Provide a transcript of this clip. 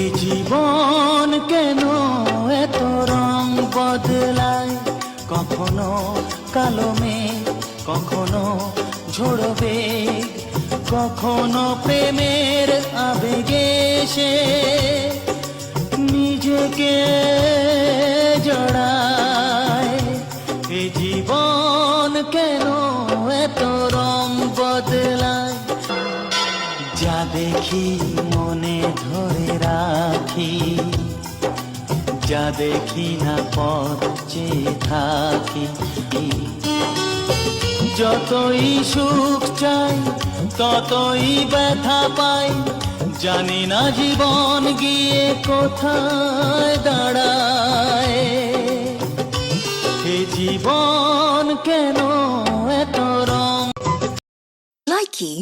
এই জীবন কেন এত রং বদলায়, কখনো কালো মেঘ, কখনো ঝোড়বে, কখনো প্রেমের আবেগে সে নিজেকে জড়ায়। এই জীবন কেন এত রং বদলায়, যা দেখি মনে ধরে রাখি, যা দেখি না পথ চেয়ে থাকি। যতই সুখ চাই ততই ব্যথা পাই, জানি না জীবন গিয়ে কোথায় দাঁড়ায়। এ জীবন কেন এত রং। Likey